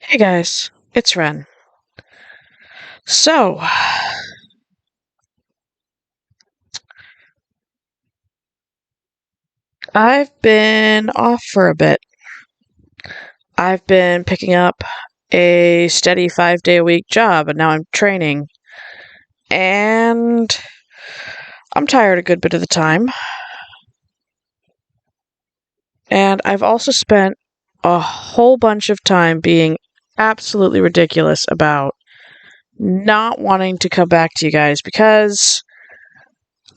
Hey guys, it's Ren. So, I've been off for a bit. I've been picking up a steady 5-day a week job, and now I'm training. And I'm tired a good bit of the time. And I've also spent a whole bunch of time being absolutely ridiculous about not wanting to come back to you guys because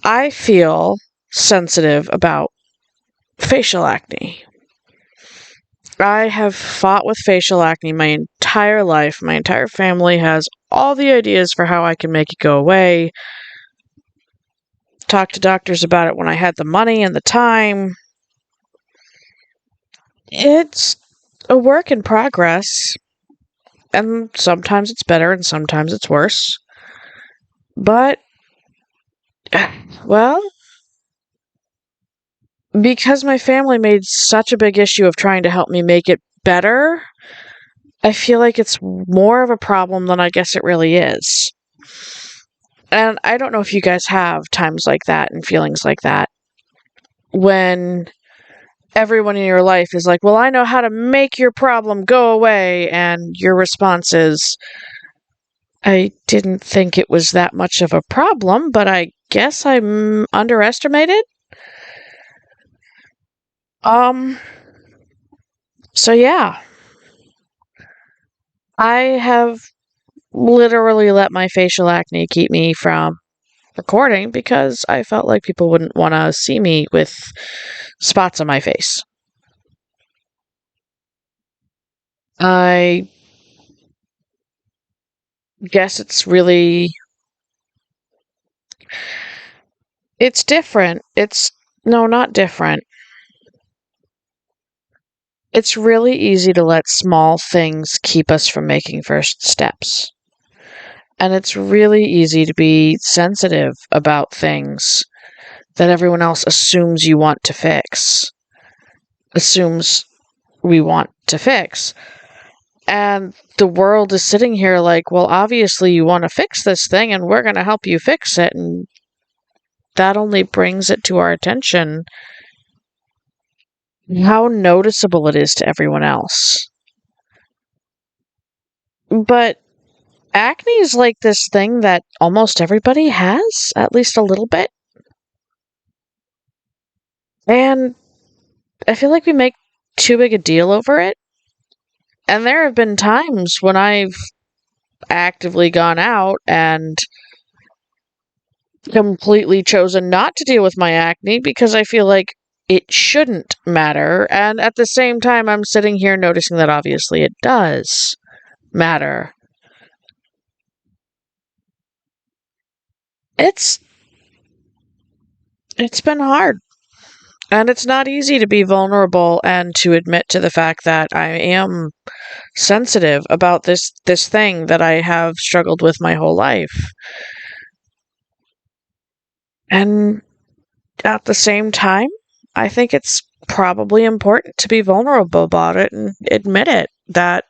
I feel sensitive about facial acne. I have fought with facial acne my entire life. My entire family has all the ideas for how I can make it go away. Talked to doctors about it when I had the money and the time. It's a work in progress, and sometimes it's better and sometimes it's worse. But, well, because my family made such a big issue of trying to help me make it better, I feel like it's more of a problem than I guess it really is. And I don't know if you guys have times like that and feelings like that when everyone in your life is like, well, I know how to make your problem go away. And your response is, I didn't think it was that much of a problem, but I guess I'm underestimated. Um, so yeah, I have literally let my facial acne keep me from recording because I felt like people wouldn't want to see me with spots on my face. I guess it's different. No, not different. It's really easy to let small things keep us from making first steps. And it's really easy to be sensitive about things that everyone else assumes you want to fix, assumes we want to fix. And the world is sitting here like, well, obviously you want to fix this thing and we're going to help you fix it. And that only brings it to our attention how noticeable it is to everyone else. But acne is like this thing that almost everybody has, at least a little bit. And I feel like we make too big a deal over it. And there have been times when I've actively gone out and completely chosen not to deal with my acne because I feel like it shouldn't matter. And at the same time, I'm sitting here noticing that obviously it does matter. It's it's been hard. And it's not easy to be vulnerable and to admit to the fact that I am sensitive about this thing that I have struggled with my whole life. And at the same time, I think it's probably important to be vulnerable about it and admit it that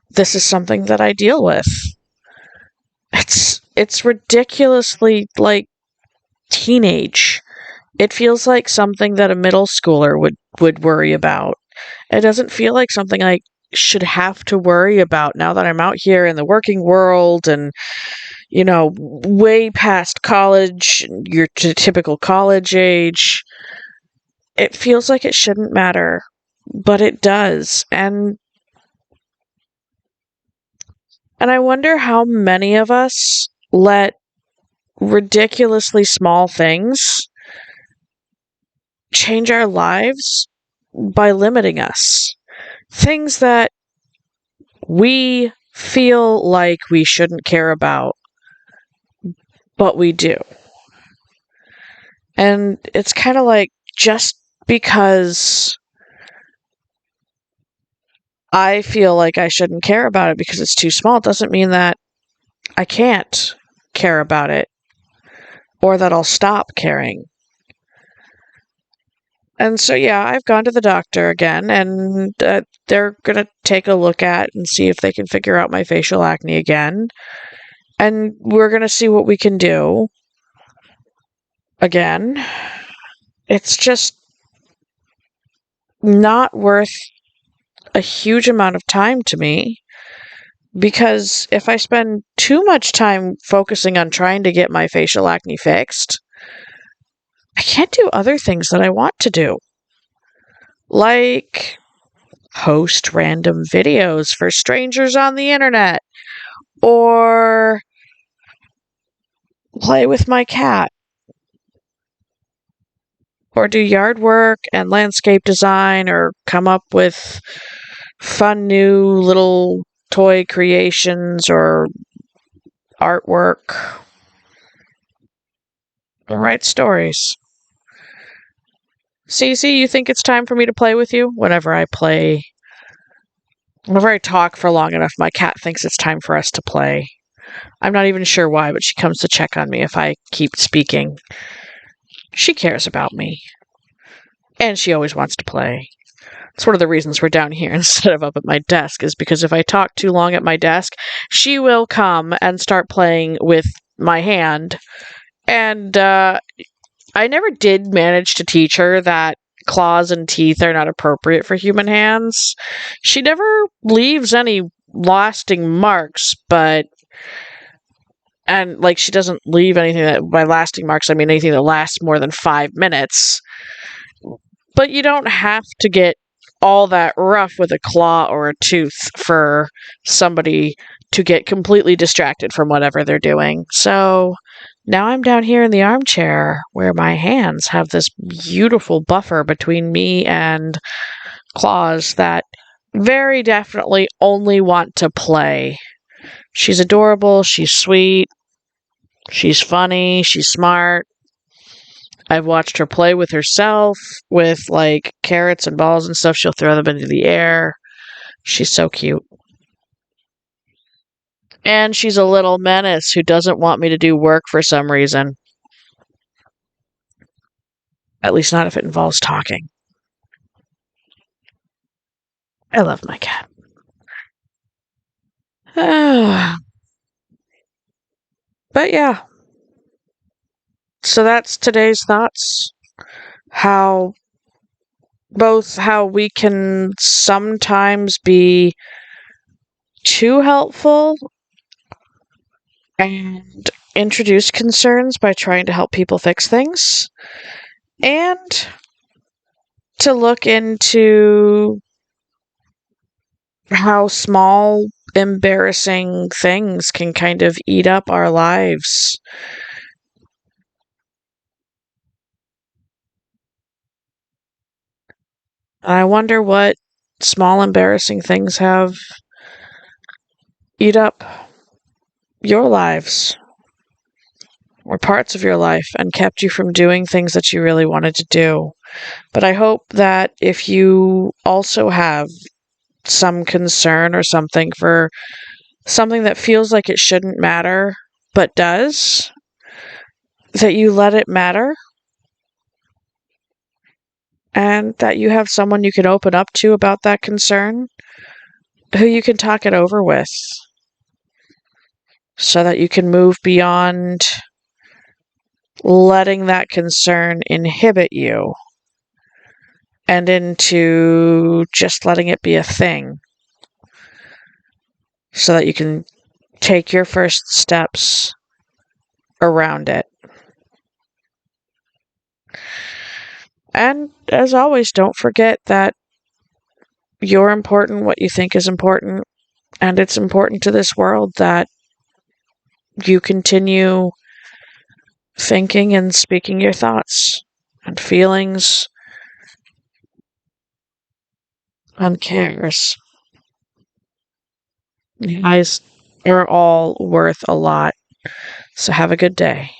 this is something that I deal with. It's ridiculously like teenage. It feels like something that a middle schooler would worry about. It doesn't feel like something I should have to worry about now that I'm out here in the working world and, way past college, your typical college age. It feels like it shouldn't matter, but it does. And I wonder how many of us let ridiculously small things change our lives by limiting us. Things that we feel like we shouldn't care about, but we do. And it's kind of like just because I feel like I shouldn't care about it because it's too small doesn't mean that I can't care about it or that I'll stop caring. And so, yeah, I've gone to the doctor again, and they're going to take a look at and see if they can figure out my facial acne again. And we're going to see what we can do again. It's just not worth a huge amount of time to me, because if I spend too much time focusing on trying to get my facial acne fixed, I can't do other things that I want to do. Like post random videos for strangers on the internet, or play with my cat, or do yard work and landscape design, or come up with fun new little toy creations or artwork, or write stories. Cece, you think it's time for me to play with you? Whenever I talk for long enough, my cat thinks it's time for us to play. I'm not even sure why, but she comes to check on me if I keep speaking. She cares about me. And she always wants to play. It's one of the reasons we're down here instead of up at my desk, is because if I talk too long at my desk, she will come and start playing with my hand. And I never did manage to teach her that claws and teeth are not appropriate for human hands. She never leaves any lasting marks, and like, she doesn't leave anything that, by lasting marks, I mean anything that lasts more than 5 minutes. But you don't have to get all that rough with a claw or a tooth for somebody to get completely distracted from whatever they're doing. So now I'm down here in the armchair where my hands have this beautiful buffer between me and claws that very definitely only want to play. She's adorable, she's sweet, she's funny, she's smart. I've watched her play with herself with like carrots and balls and stuff. She'll throw them into the air. She's so cute. And she's a little menace who doesn't want me to do work for some reason. At least not if it involves talking. I love my cat. But yeah. So that's today's thoughts. How we can sometimes be too helpful and introduce concerns by trying to help people fix things, and to look into how small, embarrassing things can kind of eat up our lives. I wonder what small, embarrassing things have eat up your lives or parts of your life and kept you from doing things that you really wanted to do. But I hope that if you also have some concern or something for something that feels like it shouldn't matter but does, that you let it matter, and that you have someone you can open up to about that concern, who you can talk it over with, so that you can move beyond letting that concern inhibit you and into just letting it be a thing, so that you can take your first steps around it. And as always, don't forget that you're important, what you think is important, and it's important to this world that you continue thinking and speaking your thoughts and feelings and cares. You guys are all worth a lot. So have a good day.